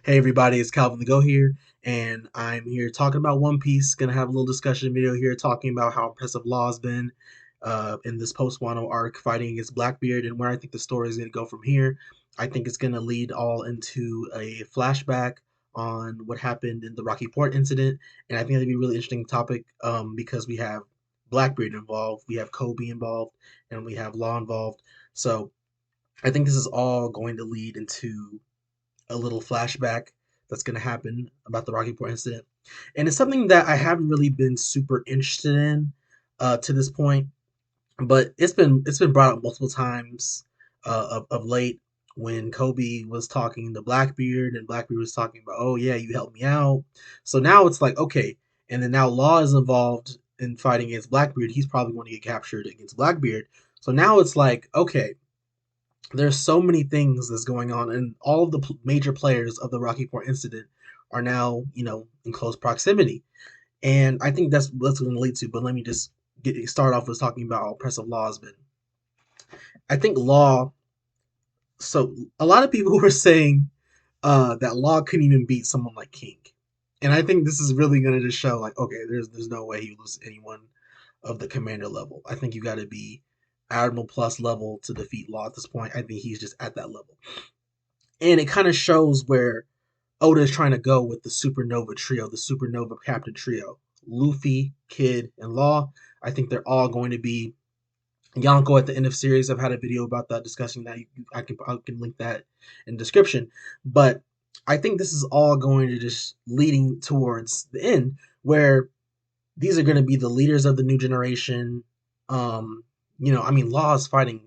Hey everybody, it's Calvin the Go here, and I'm here talking about One Piece. Gonna have a little discussion video here talking about how impressive Law's been in this post-Wano arc fighting against Blackbeard and where I think the story is gonna go from here. I think it's gonna lead all into a flashback on what happened in the Rocky Port incident, and I think that'd be a really interesting topic because we have Blackbeard involved, we have Kobe involved, and we have Law involved. So I think this is all going to lead into a little flashback that's going to happen about the Rocky Point incident. And it's something that I haven't really been super interested in to this point, but it's been brought up multiple times of late when Kobe was talking to Blackbeard and Blackbeard was talking about, oh yeah, you helped me out. So now it's like, okay, and then now Law is involved in fighting against Blackbeard. He's probably going to get captured against Blackbeard. So now it's like, okay, there's so many things that's going on, and all of the major players of the Rocky Point incident are now, in close proximity. And I think that's what's going to lead to. But let me just start off with talking about how oppressive Law has been. I think Law. So a lot of people were saying that Law couldn't even beat someone like King, and I think this is really going to just show like, okay, there's no way he would lose to anyone of the commander level. I think you got to be Admiral Plus level to defeat Law at this point. I think he's just at that level. And it kind of shows where Oda is trying to go with the Supernova trio, the Supernova Captain trio. Luffy, Kid, and Law. I think they're all going to be Yonko at the end of series. I've had a video about that discussing that. I can link that in the description. But I think this is all going to just leading towards the end where these are going to be the leaders of the new generation. Law is fighting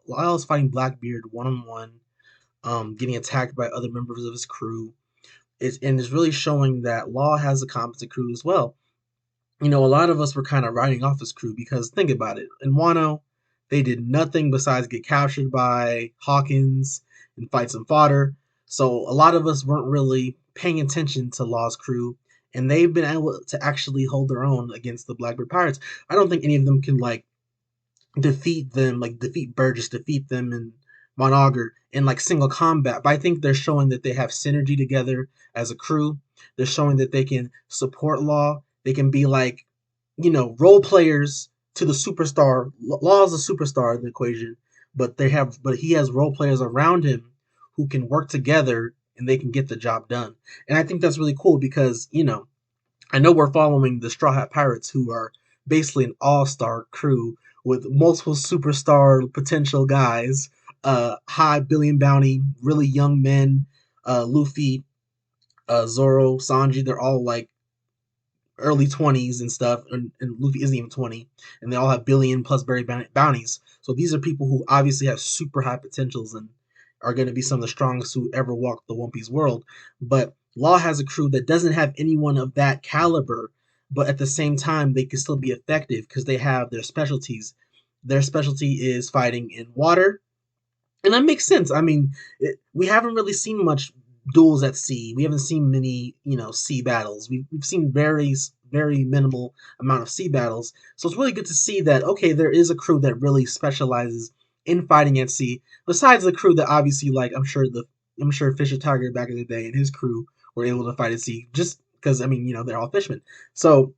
Law is fighting Blackbeard one on one, getting attacked by other members of his crew. And it's really showing that Law has a competent crew as well. A lot of us were kind of writing off his crew because think about it. In Wano, they did nothing besides get captured by Hawkins and fight some fodder. So a lot of us weren't really paying attention to Law's crew, and they've been able to actually hold their own against the Blackbird Pirates. I don't think any of them can defeat them, like defeat Burgess, defeat them in Monogar in like single combat. But I think they're showing that they have synergy together as a crew. They're showing that they can support Law. They can be like, role players to the superstar. Law is a superstar in the equation, but he has role players around him who can work together and they can get the job done. And I think that's really cool because, I know we're following the Straw Hat Pirates, who are basically an all-star crew with multiple superstar potential guys, high billion bounty, really young men, Luffy, Zoro, Sanji. They're all like early 20s and stuff, and Luffy isn't even 20, and they all have billion plus berry bounties. So these are people who obviously have super high potentials and are going to be some of the strongest who ever walked the One Piece world. But Law has a crew that doesn't have anyone of that caliber, but at the same time, they can still be effective because they have their specialties. Their specialty is fighting in water, and that makes sense. I mean, we haven't really seen much duels at sea. We haven't seen many, sea battles. We've seen very minimal amount of sea battles. So it's really good to see that okay, there is a crew that really specializes in fighting at sea. Besides the crew that obviously, like I'm sure Fisher Tiger back in the day and his crew were able to fight at sea, just because they're all fishermen. So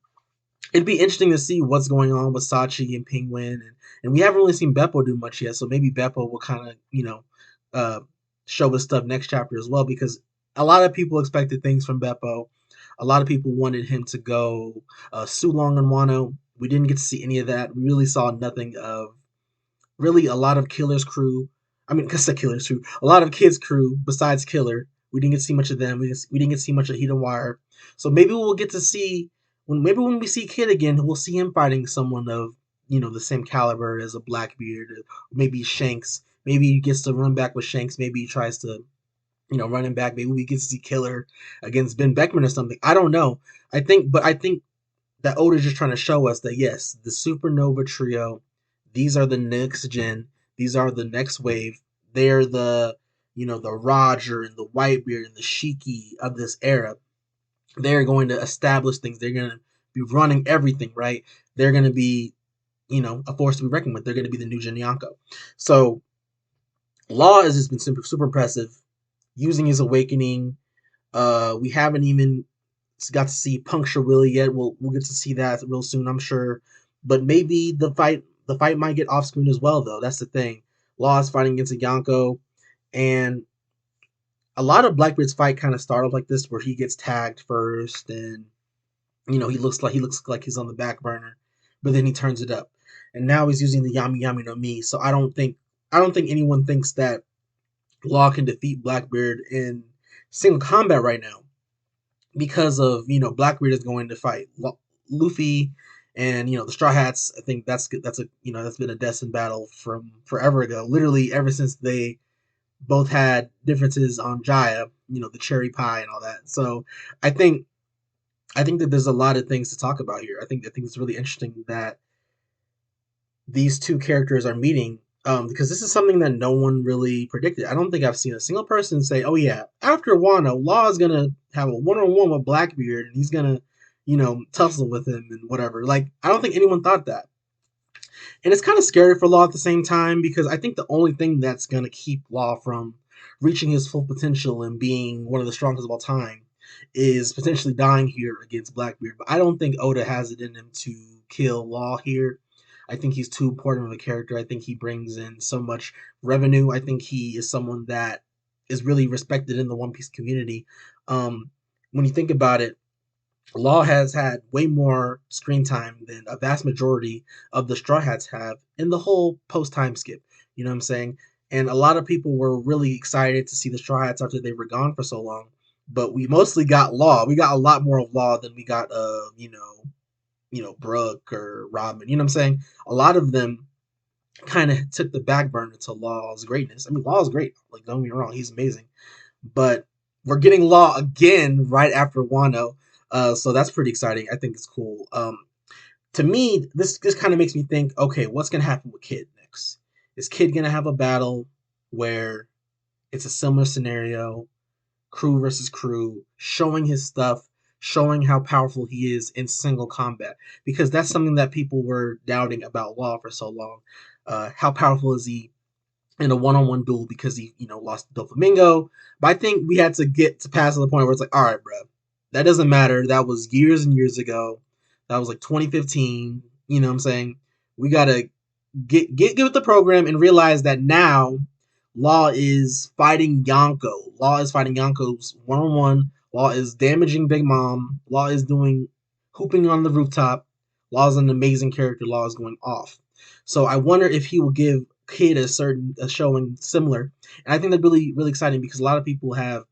it'd be interesting to see what's going on with Sachi and Penguin, and we haven't really seen Beppo do much yet. So maybe Beppo will kind of uh, show us stuff next chapter as well, because a lot of people expected things from Beppo. A lot of people wanted him to go Sulong and Wano. We didn't get to see any of that. We really saw nothing of really a lot of Killer's crew. I mean, because the Killer's crew, a lot of Kid's crew besides Killer. We didn't get to see much of them. We didn't get to see much of Heat and Wire. So maybe we'll get to see when we see Kid again, we'll see him fighting someone of the same caliber as a Blackbeard, or maybe Shanks. Maybe he gets to run back with Shanks. Maybe he tries to running back. Maybe we get to see Killer against Ben Beckman or something. I don't know. I think that Oda's just trying to show us that yes, the Supernova trio, these are the next gen. These are the next wave. They're the Roger and the Whitebeard and the Shiki of this era. They're going to establish things. They're going to be running everything, right? They're going to be, a force to be reckoned with. They're going to be the new Gen Yonko. So Law has just been super, super impressive, using his awakening, We haven't even got to see Puncture Willie yet. We'll get to see that real soon, I'm sure. But maybe the fight might get off screen as well, though. That's the thing. Law is fighting against Yanko, and a lot of Blackbeard's fight kind of started like this, where he gets tagged first, and he looks like he's on the back burner, but then he turns it up, and now he's using the Yami Yami no Mi. So I don't think anyone thinks that Law can defeat Blackbeard in single combat right now because of Blackbeard is going to fight Luffy and the Straw Hats. I think that's been a destined battle from forever ago, literally ever since they both had differences on Jaya, the cherry pie and all that. So I think I think that there's a lot of things to talk about here. I think it's really interesting that these two characters are meeting, because this is something that no one really predicted. I don't think I've seen a single person say, "Oh yeah, after Wano, Law is gonna have a one-on-one with Blackbeard and he's gonna, tussle with him and whatever." Like I don't think anyone thought that, and it's kind of scary for Law at the same time because I think the only thing that's gonna keep Law from reaching his full potential and being one of the strongest of all time is potentially dying here against Blackbeard. But I don't think Oda has it in him to kill Law here. I think he's too important of a character. I think he brings in so much revenue. I think he is someone that is really respected in the One Piece community. When you think about it, Law has had way more screen time than a vast majority of the Straw Hats have in the whole post time skip. You know what I'm saying? And a lot of people were really excited to see the Straw Hats after they were gone for so long. But we mostly got Law. We got a lot more of Law than we got Brooke or Robin. You know what I'm saying? A lot of them kind of took the back burner to Law's greatness. I mean, Law is great. Like, don't get me wrong, he's amazing. But we're getting Law again right after Wano, so that's pretty exciting. I think it's cool. To me, this kind of makes me think, okay, what's gonna happen with Kid next? Is Kid gonna have a battle where it's a similar scenario, crew versus crew, showing his stuff, showing how powerful he is in single combat? Because that's something that people were doubting about Law for so long. How powerful is he in a one-on-one duel because he, lost to Doflamingo? But I think we had to get to past the point where it's like, all right, bro, that doesn't matter. That was years and years ago. That was like 2015. You know what I'm saying? We gotta get with the program and realize that now Law is fighting Yonko. Law is fighting Yonko's one on one. Law is damaging Big Mom. Law is doing hooping on the rooftop. Law is an amazing character. Law is going off. So I wonder if he will give Kid a showing similar. And I think that's really really exciting because a lot of people have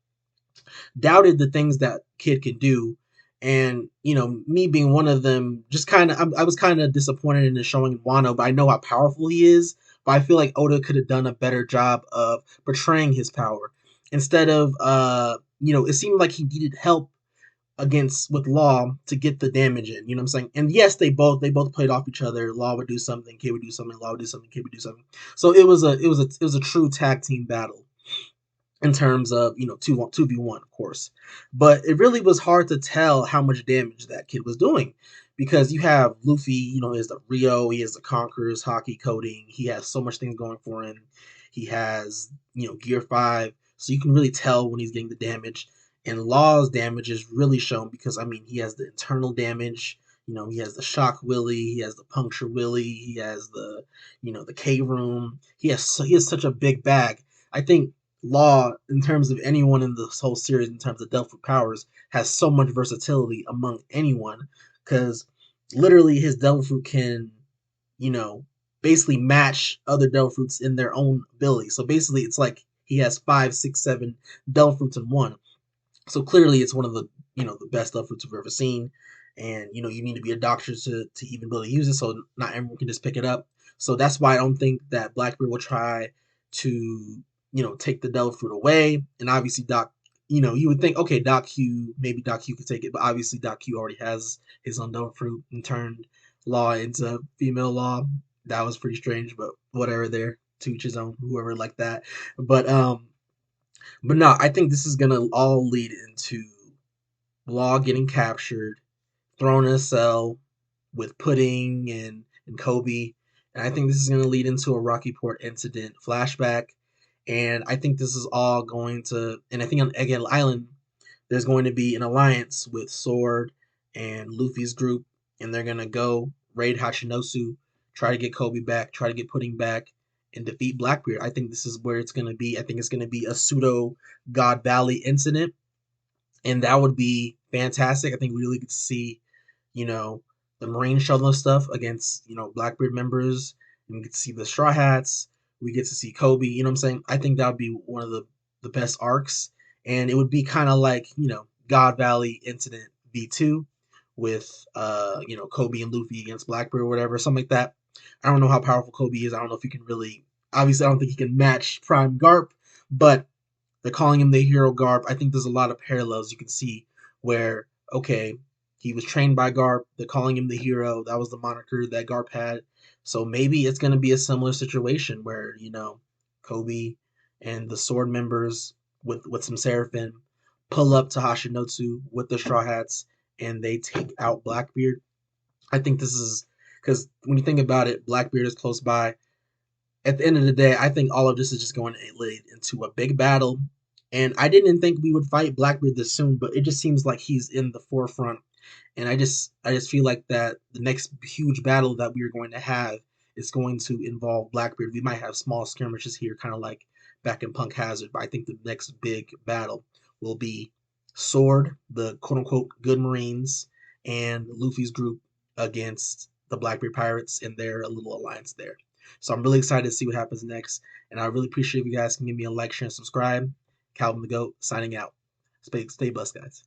doubted the things that Kid can do. And me being one of them, just I was kind of disappointed in the showing in Wano, but I know how powerful he is. But I feel like Oda could have done a better job of portraying his power instead of it seemed like he needed help against with Law to get the damage in. You know what I'm saying? And yes, they both played off each other. Law would do something, Kid would do something, Law would do something, Kid would do something. So it was a true tag team battle in terms of 2v1, of course. But it really was hard to tell how much damage that Kid was doing because you have Luffy, he has the Rio, he has the Conqueror's hockey coding, he has so much things going for him. He has Gear 5, so you can really tell when he's getting the damage. And Law's damage is really shown because he has the internal damage. He has the Shock Willie, he has the Puncture Willie, he has the K Room. He has such a big bag. I think Law, in terms of anyone in this whole series, in terms of Delphic powers, has so much versatility among anyone because literally his Devil Fruit can, you know, basically match other Devil Fruits in their own ability. So basically, it's like he has 5, 6, 7 Devil Fruits in one. So clearly, it's one of the the best Devil Fruits we've ever seen. And you need to be a doctor to even be able to use it. So not everyone can just pick it up. So that's why I don't think that Blackbeard will try to take the Devil Fruit away. And obviously Doc, you would think, okay, maybe Doc Q could take it, but obviously Doc Q already has his own Devil Fruit and turned Law into female Law. That was pretty strange, but whatever. There, to each his own. Whoever like that, but no, I think this is gonna all lead into Law getting captured, thrown in a cell with Pudding and Kobe. And I think this is going to lead into a Rocky Port incident flashback. And I think this is all going to, and I think on Egghead Island, there's going to be an alliance with Sword and Luffy's group, and they're gonna go raid Hachinosu, try to get Kobe back, try to get Pudding back, and defeat Blackbeard. I think this is where it's gonna be. I think it's gonna be a pseudo God Valley incident, and that would be fantastic. I think we really get to see, you know, the Marine shuttle stuff against, Blackbeard members, and we get to see the Straw Hats. We get to see Kobe. You know what I'm saying? I think that would be one of the best arcs, and it would be kind of like, God Valley Incident V2 with Kobe and Luffy against Blackbeard or whatever, something like that. I don't know how powerful Kobe is. I don't know if he can really. Obviously, I don't think he can match Prime Garp, but they're calling him the hero Garp. I think there's a lot of parallels you can see where, okay, he was trained by Garp. They're calling him the hero. That was the moniker that Garp had. So maybe it's going to be a similar situation where, Kobe and the Sword members with some Seraphim pull up to Hashinosu with the Straw Hats and they take out Blackbeard. I think this is because when you think about it, Blackbeard is close by. At the end of the day, I think all of this is just going to lead into a big battle. And I didn't think we would fight Blackbeard this soon, but it just seems like he's in the forefront. And I just feel like that the next huge battle that we are going to have is going to involve Blackbeard. We might have small skirmishes here, kind of like back in Punk Hazard, but I think the next big battle will be Sword, the quote unquote good Marines, and Luffy's group against the Blackbeard Pirates and their little alliance there. So I'm really excited to see what happens next. And I really appreciate if you guys can give me a like, share, and subscribe. Calvin the Goat signing out. Stay blessed, guys.